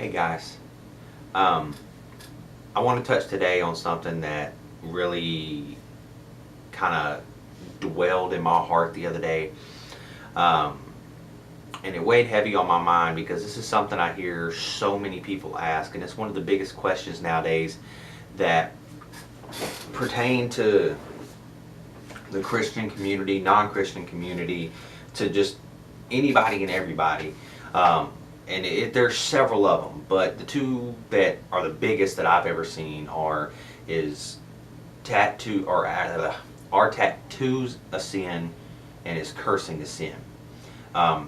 Hey guys, um, I want to touch today on something that really kind of dwelled in my heart the other day, um, and it weighed heavy on my mind because this is something I hear so many people ask, and it's one of the biggest questions nowadays that pertain to the Christian community, non-Christian community, to just anybody and everybody. There's several of them, but the two that are the biggest that I've ever seen is are tattoos a sin, and is cursing a sin?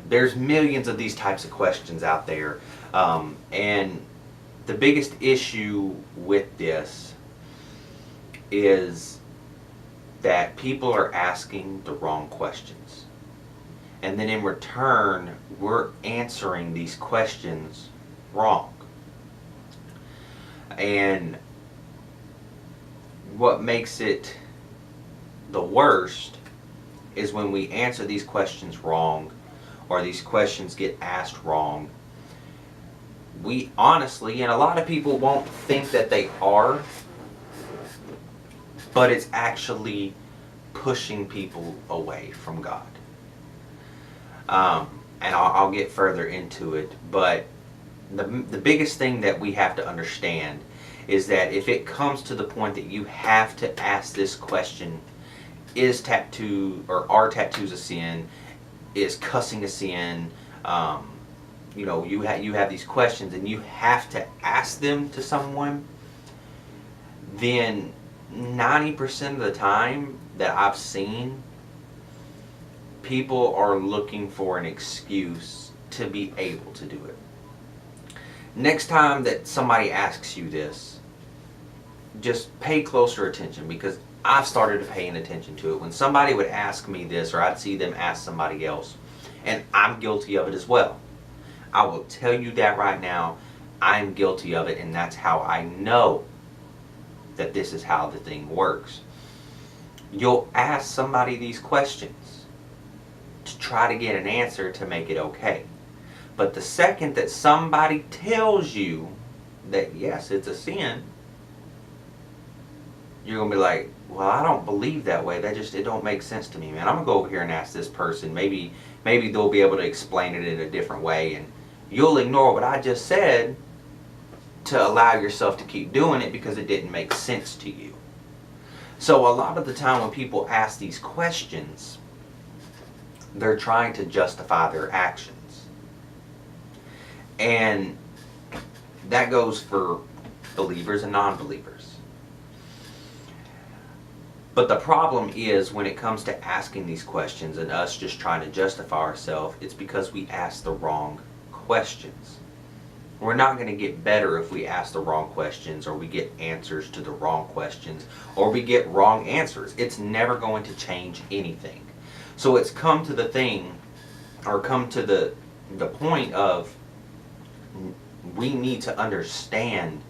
There's millions of these types of questions out there, and the biggest issue with this is that people are asking the wrong questions. And then in return, we're answering these questions wrong. And what makes it the worst is when we answer these questions wrong, or these questions get asked wrong. We honestly, and a lot of people won't think that they are, but it's actually pushing people away from God. And I'll get further into it, but the biggest thing that we have to understand is that if it comes to the point that you have to ask this question, are tattoos a sin? Is cussing a sin? You have these questions and you have to ask them to someone, then 90% of the time that I've seen, people are looking for an excuse to be able to do it. Next time that somebody asks you this, just pay closer attention, because I've started paying attention to it. When somebody would ask me this, or I'd see them ask somebody else, and I'm guilty of it as well. I will tell you that right now, I'm guilty of it, and that's how I know that this is how the thing works. You'll ask somebody these questions to try to get an answer to make it okay. But the second that somebody tells you that yes, it's a sin, you're going to be like, well, I don't believe that way. It don't make sense to me, man. I'm going to go over here and ask this person. Maybe they'll be able to explain it in a different way, and you'll ignore what I just said to allow yourself to keep doing it because it didn't make sense to you. So a lot of the time when people ask these questions, they're trying to justify their actions. And that goes for believers and non-believers. But the problem is, when it comes to asking these questions and us just trying to justify ourselves, it's because we ask the wrong questions. We're not going to get better if we ask the wrong questions, or we get answers to the wrong questions, or we get wrong answers. It's never going to change anything. So it's come to the point of, we need to understand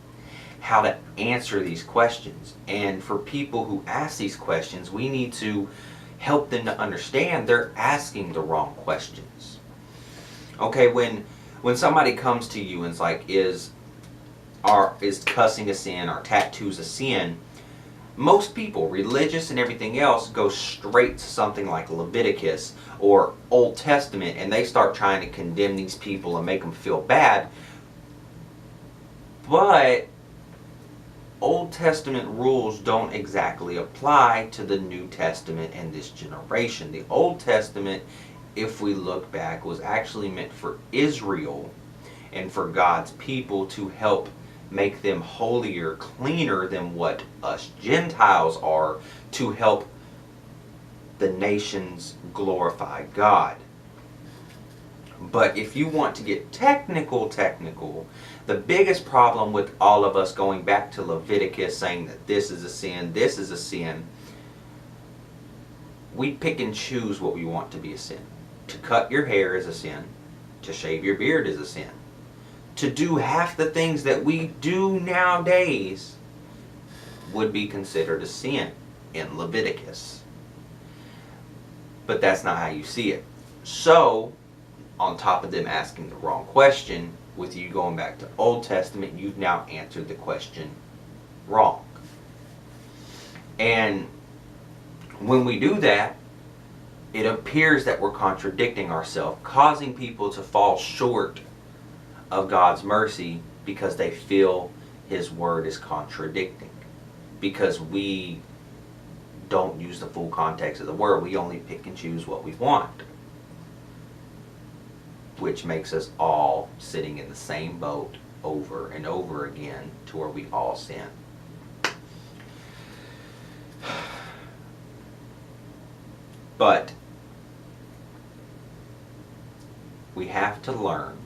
how to answer these questions. And for people who ask these questions, we need to help them to understand they're asking the wrong questions. Okay, when somebody comes to you and is like, is cussing a sin, or tattoos a sin? Most people, religious and everything else, go straight to something like Leviticus or Old Testament, and they start trying to condemn these people and make them feel bad. But Old Testament rules don't exactly apply to the New Testament and this generation. The Old Testament, if we look back, was actually meant for Israel and for God's people, to help make them holier, cleaner than what us Gentiles are, to help the nations glorify God. But if you want to get technical, the biggest problem with all of us going back to Leviticus saying that this is a sin, we pick and choose what we want to be a sin. To cut your hair is a sin. To shave your beard is a sin. To do half the things that we do nowadays would be considered a sin in Leviticus. But that's not how you see it. So, on top of them asking the wrong question, with you going back to Old Testament, you've now answered the question wrong. And when we do that, it appears that we're contradicting ourselves, causing people to fall short of God's mercy because they feel His word is contradicting. Because we don't use the full context of the word. We only pick and choose what we want. Which makes us all sitting in the same boat over and over again to where we all sin. But we have to learn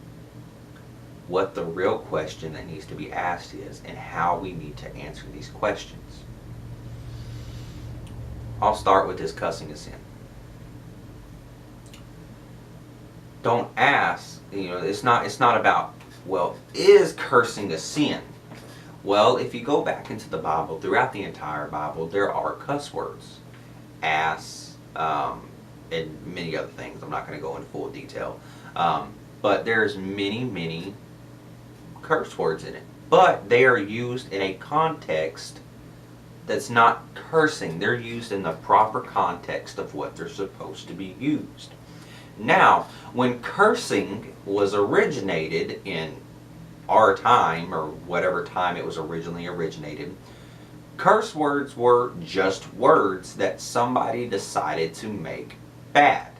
what the real question that needs to be asked is and how we need to answer these questions. I'll start with this cussing a sin. Don't ask, it's not about, well, is cursing a sin? Well, if you go back into the Bible, throughout the entire Bible, there are cuss words. Ass, and many other things. I'm not going to go into full detail. But there's many curse words in it. But they are used in a context that's not cursing. They're used in the proper context of what they're supposed to be used. Now, when cursing was originated in our time, or whatever time it was originally originated, curse words were just words that somebody decided to make bad.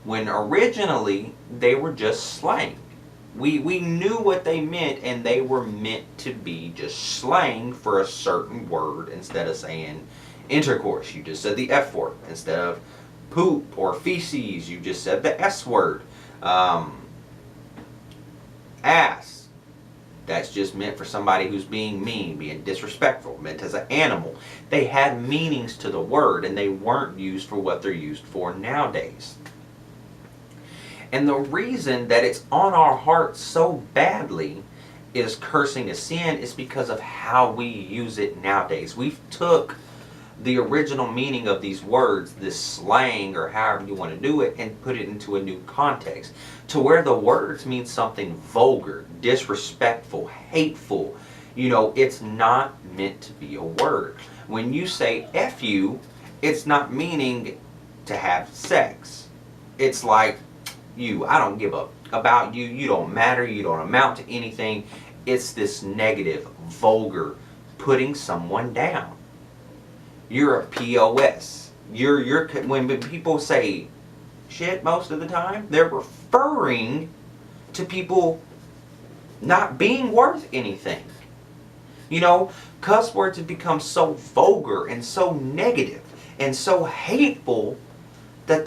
When originally they were just slang. We knew what they meant, and they were meant to be just slang for a certain word. Instead of saying intercourse, you just said the F word. Instead of poop or feces, you just said the S word. Ass, that's just meant for somebody who's being mean, being disrespectful, meant as an animal. They had meanings to the word, and they weren't used for what they're used for nowadays. And the reason that it's on our hearts so badly is cursing a sin is because of how we use it nowadays. We've took the original meaning of these words, this slang or however you want to do it, and put it into a new context to where the words mean something vulgar, disrespectful, hateful. It's not meant to be a word. When you say F you, it's not meaning to have sex. It's like, I don't give a about you, you don't matter, you don't amount to anything. It's this negative, vulgar, putting someone down. You're a POS. When people say shit most of the time, they're referring to people not being worth anything. Cuss words have become so vulgar and so negative and so hateful that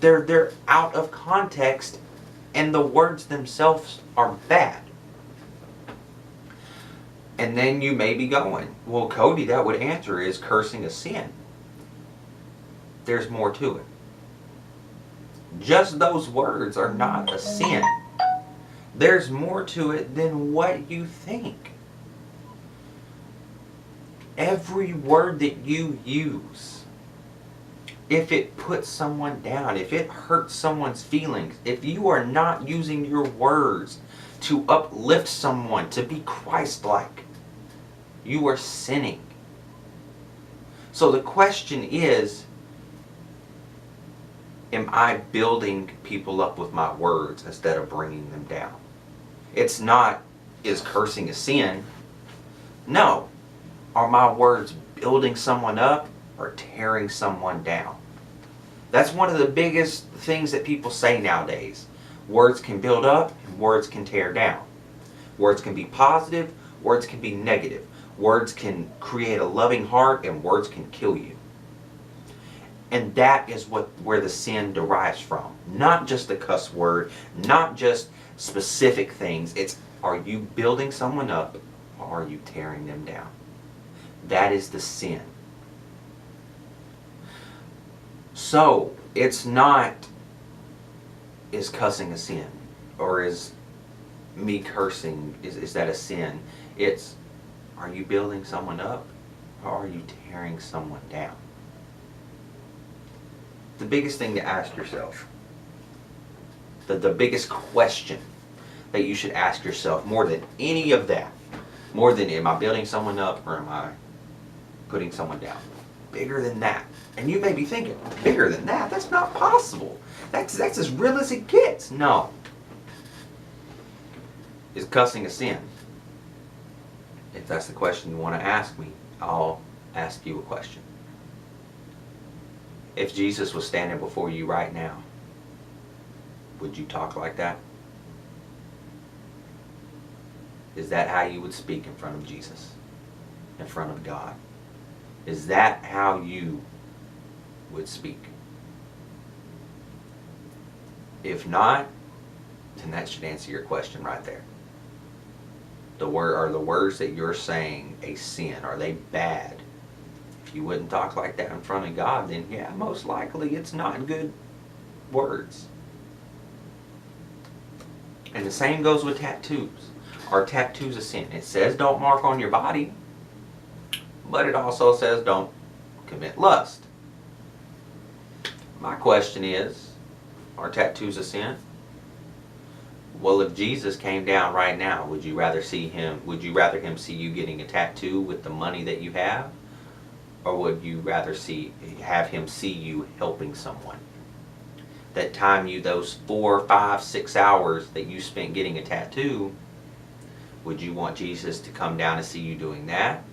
they're out of context, and the words themselves are bad. And then you may be going, well, Cody, that would answer is cursing a sin. There's more to it. Just those words are not a sin. There's more to it than what you think. Every word that you use, if it puts someone down, if it hurts someone's feelings, if you are not using your words to uplift someone, to be Christ-like, you are sinning. So the question is, am I building people up with my words instead of bringing them down? It's not, is cursing a sin? No. Are my words building someone up or tearing someone down? That's one of the biggest things that people say nowadays. Words can build up and words can tear down. Words can be positive, words can be negative. Words can create a loving heart and words can kill you. And that is where the sin derives from. Not just the cuss word, not just specific things. It's, are you building someone up or are you tearing them down? That is the sin. So, it's not, is cussing a sin? Or is me cursing, is that a sin? It's, are you building someone up or are you tearing someone down? The biggest thing to ask yourself, the biggest question that you should ask yourself more than any of that. More than, am I building someone up or am I putting someone down? Bigger than that. And you may be thinking, bigger than that? That's not possible. That's as real as it gets. No. Is cussing a sin? If that's the question you want to ask me, I'll ask you a question. If Jesus was standing before you right now, would you talk like that? Is that how you would speak in front of Jesus? In front of God? Is that how you would speak? If not, then that should answer your question right there. Are the words that you're saying a sin? Are they bad? If you wouldn't talk like that in front of God, then yeah, most likely it's not good words. And the same goes with tattoos. Are tattoos a sin? It says don't mark on your body, but it also says don't commit lust. My question is, are tattoos a sin? Well, if Jesus came down right now, would you rather him see you getting a tattoo with the money that you have? Or would you rather have him see you helping someone? That time you, those 4, 5, 6 hours that you spent getting a tattoo, would you want Jesus to come down and see you doing that?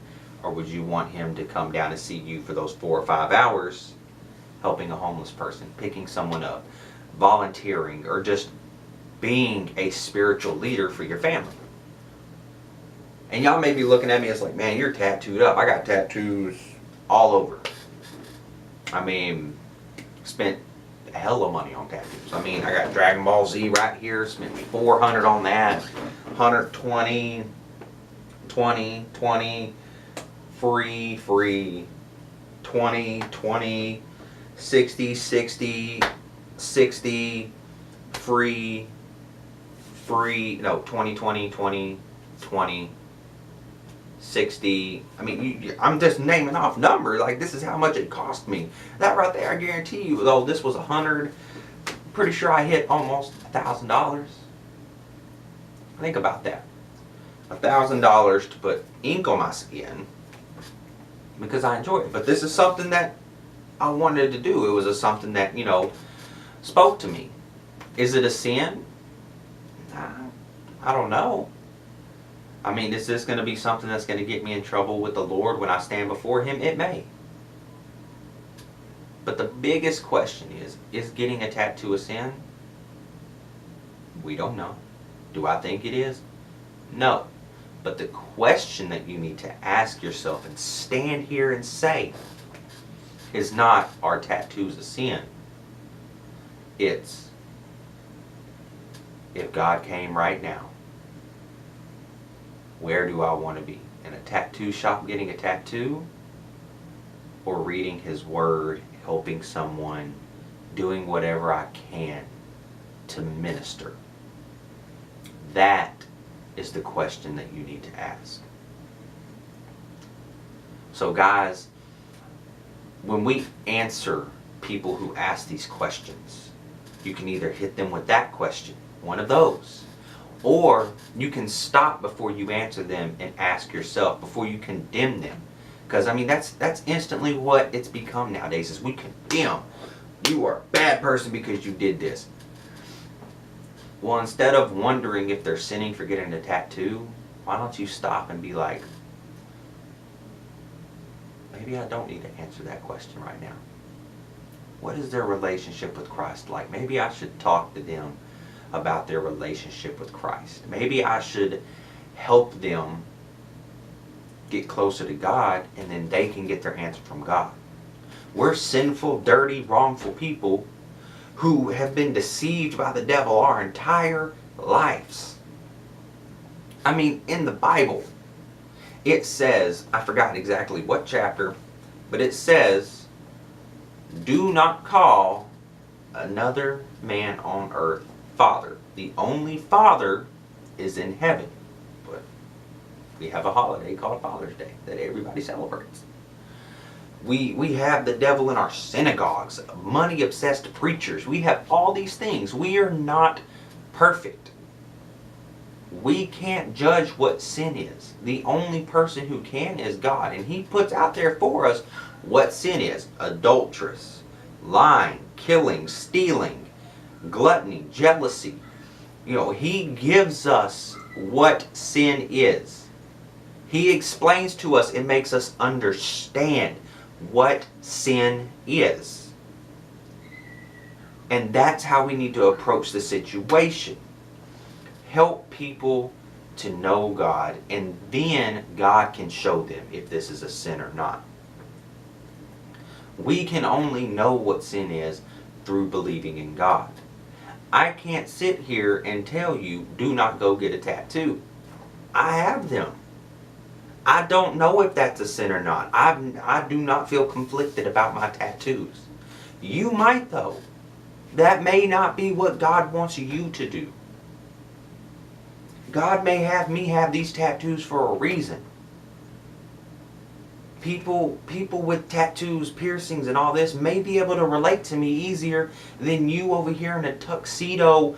Or would you want him to come down and see you for those 4 or 5 hours helping a homeless person, picking someone up, volunteering, or just being a spiritual leader for your family? And y'all may be looking at me as like, man, you're tattooed up. I got tattoos all over. I mean, spent a hell of money on tattoos. I mean, I got Dragon Ball Z right here, spent $400 on that, 120, 20, 20, free, 20, 20, 60, 60, 60, free, no, 20, 20, 20, 20, 60. I mean, I'm just naming off numbers. Like, this is how much it cost me. That right there, I guarantee you, though this was 100, pretty sure I hit almost $1,000. Think about that. $1,000 to put ink on my skin because I enjoy it. But this is something that I wanted to do. It was something that, spoke to me. Is it a sin? I don't know. I mean, is this going to be something that's going to get me in trouble with the Lord when I stand before him? It may. But the biggest question is getting a tattoo a sin? We don't know. Do I think it is? No. But the question that you need to ask yourself and stand here and say is not, are tattoos a sin? It's, if God came right now, where do I want to be? In a tattoo shop getting a tattoo? Or reading his word, helping someone, doing whatever I can to minister? That is the question that you need to ask. So guys, when we answer people who ask these questions, you can either hit them with that question, one of those, or you can stop before you answer them and ask yourself, before you condemn them. Because, I mean, that's instantly what it's become nowadays, is we condemn. You are a bad person because you did this. Well, instead of wondering if they're sinning for getting a tattoo, why don't you stop and be like, maybe I don't need to answer that question right now. What is their relationship with Christ like? Maybe I should talk to them about their relationship with Christ. Maybe I should help them get closer to God, and then they can get their answer from God. We're sinful, dirty, wrongful people who have been deceived by the devil our entire lives. I mean, in the Bible, it says, I forgot exactly what chapter, but it says, do not call another man on earth Father. The only Father is in heaven. But we have a holiday called Father's Day that everybody celebrates. We have the devil in our synagogues, money-obsessed preachers. We have all these things. We are not perfect. We can't judge what sin is. The only person who can is God. And He puts out there for us what sin is. Adulteress, lying, killing, stealing, gluttony, jealousy. He gives us what sin is. He explains to us and makes us understand what sin is. And that's how we need to approach the situation. Help people to know God, and then God can show them if this is a sin or not. We can only know what sin is through believing in God. I can't sit here and tell you, do not go get a tattoo. I have them. I don't know if that's a sin or not. I do not feel conflicted about my tattoos. You might though. That may not be what God wants you to do. God may have me have these tattoos for a reason. People with tattoos, piercings, and all this may be able to relate to me easier than you over here in a tuxedo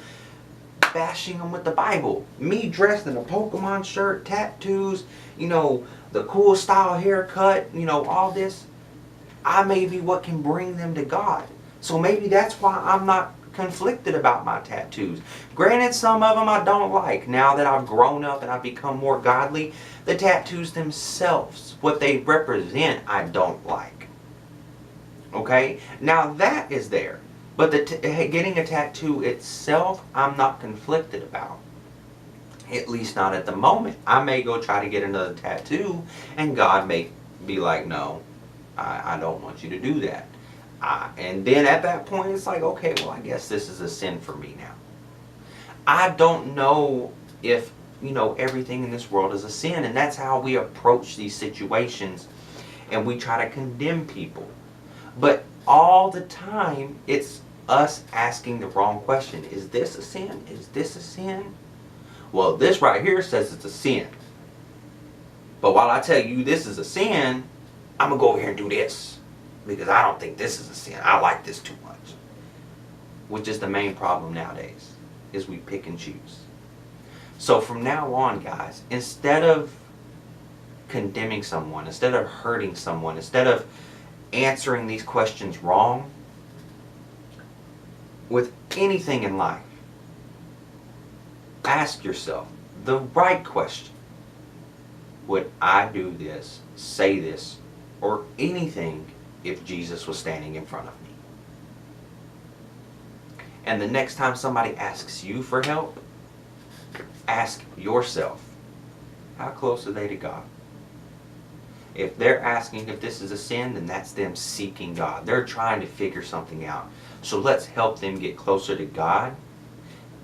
bashing them with the Bible. Me dressed in a Pokemon shirt, tattoos, the cool style haircut, all this. I may be what can bring them to God. So maybe that's why I'm not conflicted about my tattoos. Granted, some of them I don't like. Now that I've grown up and I've become more godly, the tattoos themselves, what they represent, I don't like. Okay? Now that is there. But getting a tattoo itself, I'm not conflicted about. At least not at the moment. I may go try to get another tattoo, and God may be like, no, I don't want you to do that. And then at that point, it's like, okay, well, I guess this is a sin for me now. I don't know if, everything in this world is a sin, and that's how we approach these situations, and we try to condemn people. But all the time, it's us asking the wrong question. Is this a sin? Is this a sin? Well, this right here says it's a sin. But while I tell you this is a sin, I'm going to go over here and do this. Because I don't think this is a sin. I like this too much. Which is the main problem nowadays, is we pick and choose. So from now on, guys, instead of condemning someone, instead of hurting someone, instead of answering these questions wrong, with anything in life, ask yourself the right question. Would I do this, say this, or anything if Jesus was standing in front of me? And the next time somebody asks you for help, ask yourself, how close are they to God? If they're asking if this is a sin, then that's them seeking God. They're trying to figure something out. So let's help them get closer to God.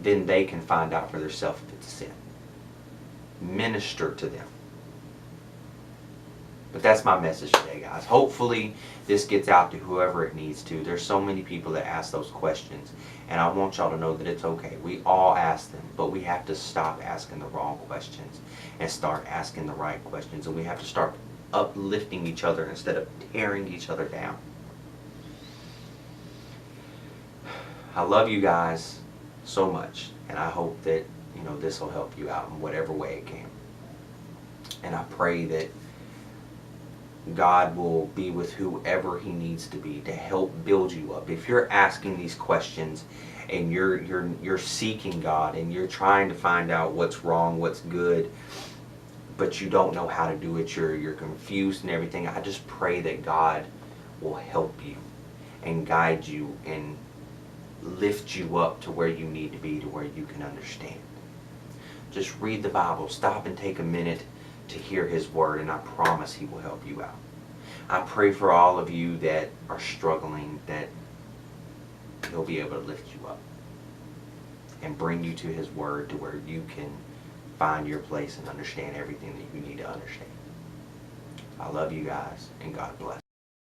Then they can find out for themselves if it's a sin. Minister to them. But that's my message today, guys. Hopefully this gets out to whoever it needs to. There's so many people that ask those questions. And I want y'all to know that it's okay. We all ask them. But we have to stop asking the wrong questions and start asking the right questions. And we have to start uplifting each other instead of tearing each other down. I love you guys so much. And I hope that, this will help you out in whatever way it can. And I pray that God will be with whoever He needs to be to help build you up. If you're asking these questions and you're seeking God and you're trying to find out what's wrong, what's good, but you don't know how to do it, you're confused and everything, I just pray that God will help you and guide you and lift you up to where you need to be, to where you can understand. Just read the Bible. Stop and take a minute to hear His Word, and I promise He will help you out. I pray for all of you that are struggling, that He'll be able to lift you up and bring you to His Word to where you can find your place and understand everything that you need to understand. I love you guys, and God bless.